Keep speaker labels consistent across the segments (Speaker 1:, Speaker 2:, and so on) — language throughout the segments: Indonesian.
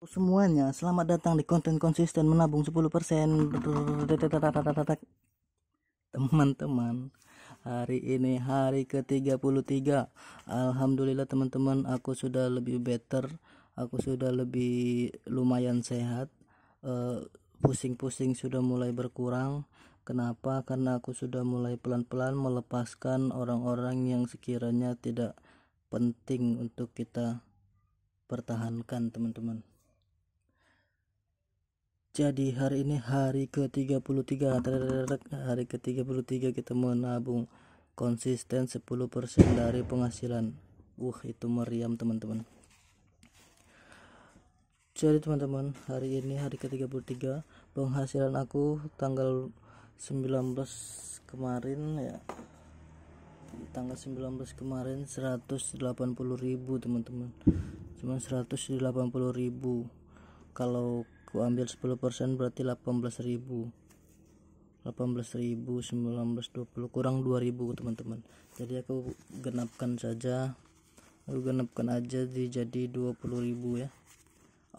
Speaker 1: Semuanya, selamat datang di konten konsisten menabung 10%. Teman-teman, hari ini hari ke-33. Alhamdulillah teman-teman, aku sudah lebih better, aku sudah lebih lumayan sehat. Pusing-pusing sudah mulai berkurang. Kenapa? Karena aku sudah mulai pelan-pelan melepaskan orang-orang yang sekiranya tidak penting untuk kita pertahankan, teman-teman. Jadi hari ini hari ke-33. Hari ke-33 kita menabung konsisten 10% dari penghasilan. Itu meriam teman-teman. Jadi teman-teman, hari ini hari ke-33, penghasilan aku tanggal 19 kemarin ya. Tanggal 19 kemarin 180.000 teman-teman. Cuma 180.000. Kalau aku ambil 10% berarti 18.000, 19, 20 kurang 2.000 teman-teman. Jadi aku genapkan aja jadi 20.000 ya.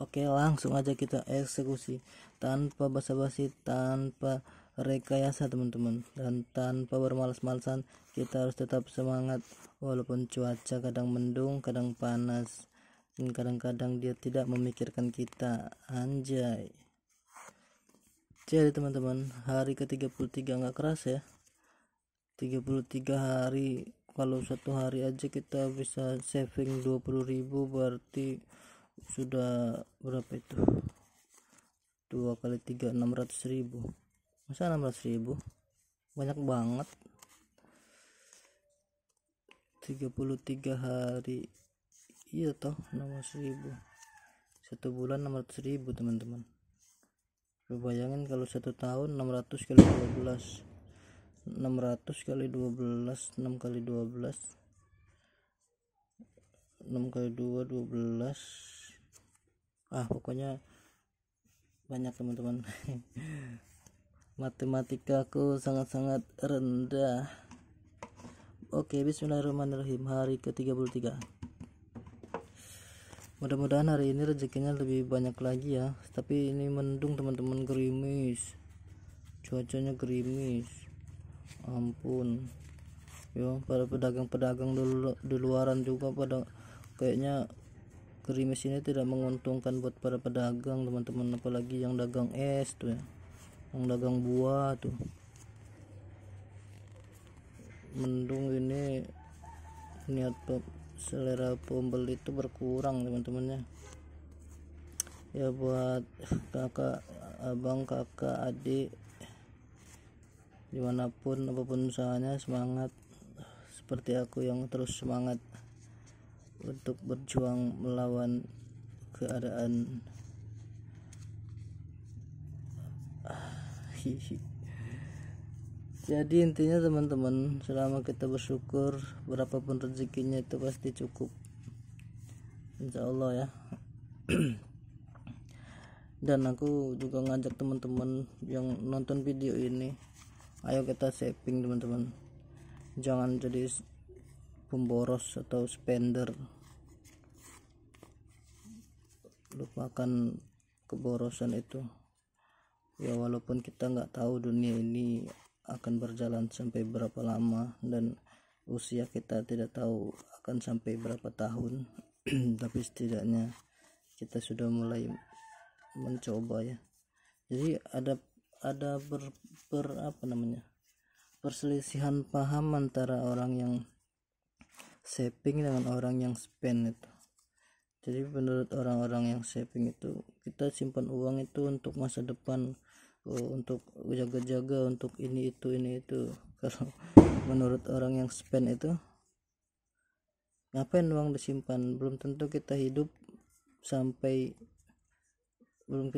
Speaker 1: Oke, langsung aja kita eksekusi tanpa basa-basi, tanpa rekayasa teman-teman, dan tanpa bermalas-malasan. Kita harus tetap semangat walaupun cuaca kadang mendung, kadang panas, dan kadang-kadang dia tidak memikirkan kita. Anjay. Jadi teman-teman, hari ke-33 nggak keras ya. 33 hari, kalau satu hari aja kita bisa saving 20.000, berarti sudah berapa itu? 2 kali 3, 600.000. Masa 600.000? Banyak banget. 33 hari, iya toh, 600.000. Satu bulan 600.000 teman-teman. Bayangin kalau satu tahun 600 kali 12, 600 kali 12, 6 kali 12, 6 kali 2, 12. Pokoknya banyak teman-teman. Matematika aku sangat-sangat rendah. Oke, bismillahirrahmanirrahim. Hari ke-33. Mudah-mudahan hari ini rezekinya lebih banyak lagi ya. Tapi ini mendung teman-teman, gerimis. Cuacanya gerimis. Ampun. Yo, para pedagang-pedagang di luaran juga pada kayaknya gerimis ini tidak menguntungkan buat para pedagang teman-teman, apalagi yang dagang es tuh ya, yang dagang buah tuh. Mendung ini niat selera pembeli itu berkurang teman-temannya ya. Buat kakak, abang, kakak, adik, dimanapun apapun usahanya, semangat seperti aku yang terus semangat untuk berjuang melawan keadaan. Jadi intinya teman-teman, selama kita bersyukur, berapapun rezekinya itu pasti cukup, insya Allah ya. Dan aku juga ngajak teman-teman yang nonton video ini, ayo kita saving teman-teman, jangan jadi pemboros atau spender. Lupakan keborosan itu ya, walaupun kita nggak tahu dunia ini akan berjalan sampai berapa lama, dan usia kita tidak tahu akan sampai berapa tahun. Tapi setidaknya kita sudah mulai mencoba ya. Jadi ada perselisihan paham antara orang yang saving dengan orang yang spend itu. Jadi menurut orang-orang yang saving itu, kita simpan uang itu untuk masa depan, untuk jaga-jaga, untuk ini itu. Kalau menurut orang yang spend itu, ngapain uang disimpan? Belum tentu kita hidup sampai, belum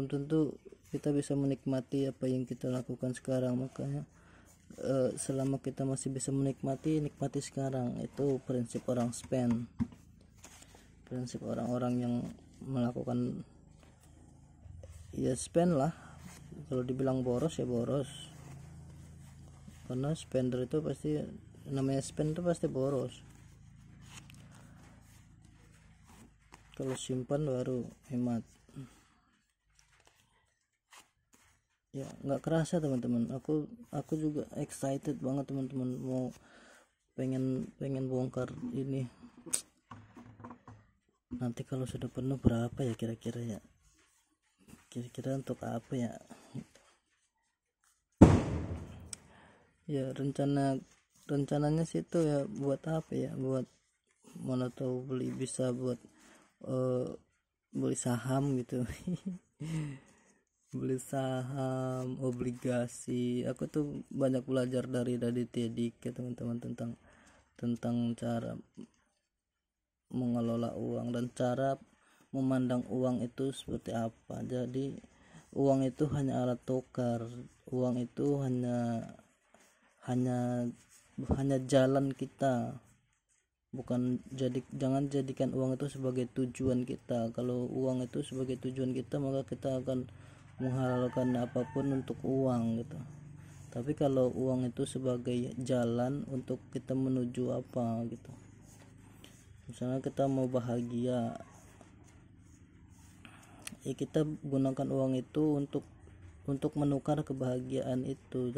Speaker 1: tentu kita bisa menikmati apa yang kita lakukan sekarang. Makanya selama kita masih bisa nikmati sekarang. Itu prinsip orang spend, prinsip orang-orang yang melakukan ya spend lah. Kalau dibilang boros ya boros, karena spender itu pasti, namanya spend itu pasti boros. kalau simpan baru hemat. Ya nggak kerasa teman-teman, aku juga excited banget teman-teman, mau pengen bongkar ini. Nanti kalau sudah penuh berapa ya kira-kira ya, kira-kira untuk apa ya. Ya rencananya sih itu ya buat apa ya, buat mana tahu bisa buat beli saham gitu. Beli saham, obligasi. Aku tuh banyak belajar dari Raditya Dika teman-teman, tentang cara mengelola uang dan cara memandang uang itu seperti apa. Jadi uang itu hanya alat tukar, uang itu hanya jalan kita, jangan jadikan uang itu sebagai tujuan kita. Kalau uang itu sebagai tujuan kita, maka kita akan menghalalkan apapun untuk uang gitu. Tapi kalau uang itu sebagai jalan untuk kita menuju apa gitu, misalnya kita mau bahagia, ya kita gunakan uang itu untuk menukar kebahagiaan itu.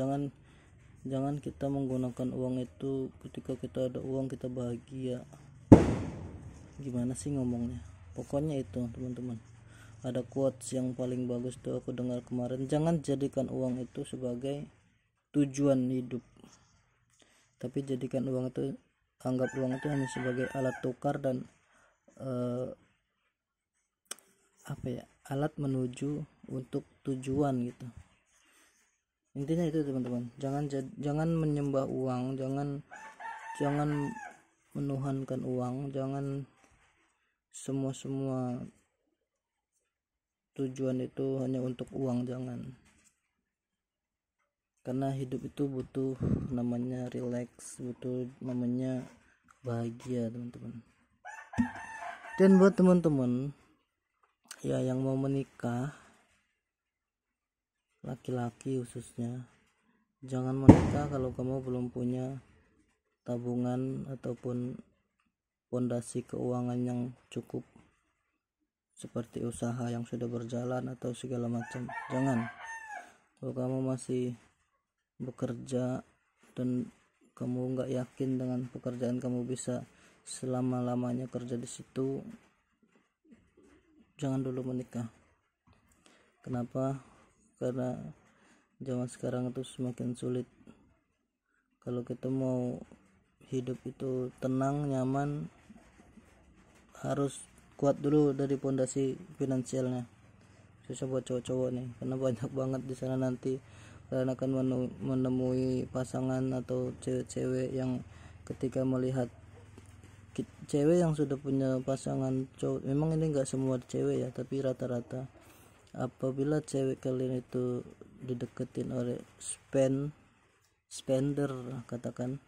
Speaker 1: Jangan kita menggunakan uang itu ketika kita ada uang kita bahagia. Gimana sih ngomongnya, pokoknya itu teman-teman. Ada quotes yang paling bagus tuh aku dengar kemarin, jangan jadikan uang itu sebagai tujuan hidup, tapi jadikan anggap uang itu hanya sebagai alat tukar dan alat menuju untuk tujuan gitu. Intinya itu teman-teman, jangan menyembah uang, jangan menuhankan uang, jangan semua tujuan itu hanya untuk uang, jangan. Karena hidup itu butuh namanya relax, butuh namanya bahagia teman-teman. Dan buat teman-teman ya yang mau menikah, laki-laki khususnya, jangan menikah kalau kamu belum punya tabungan ataupun fondasi keuangan yang cukup, seperti usaha yang sudah berjalan atau segala macam. Jangan. Kalau kamu masih bekerja dan kamu nggak yakin dengan pekerjaan kamu bisa selama-lamanya kerja di situ, jangan dulu menikah. Kenapa? Karena zaman sekarang itu semakin sulit. Kalau kita mau hidup itu tenang, nyaman, harus kuat dulu dari fondasi finansialnya. Susah buat cowok-cowok nih, karena banyak banget di sana nanti kalian akan menemui pasangan atau cewek-cewek yang ketika melihat cewek yang sudah punya pasangan cowok, memang ini enggak semua cewek ya, tapi rata-rata, apabila cewek kalian itu dideketin oleh spender katakan,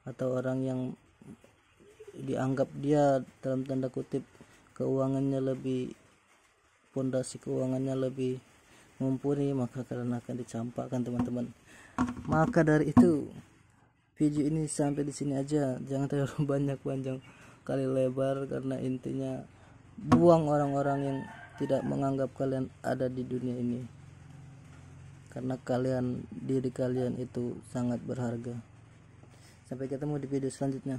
Speaker 1: atau orang yang dianggap dia dalam tanda kutip fondasi keuangannya lebih mumpuni, maka kalian akan dicampakkan teman-teman. Maka dari itu video ini sampai di sini aja, jangan terlalu banyak panjang kali lebar, karena intinya buang orang-orang yang tidak menganggap kalian ada di dunia ini, karena diri kalian itu sangat berharga. Sampai ketemu di video selanjutnya.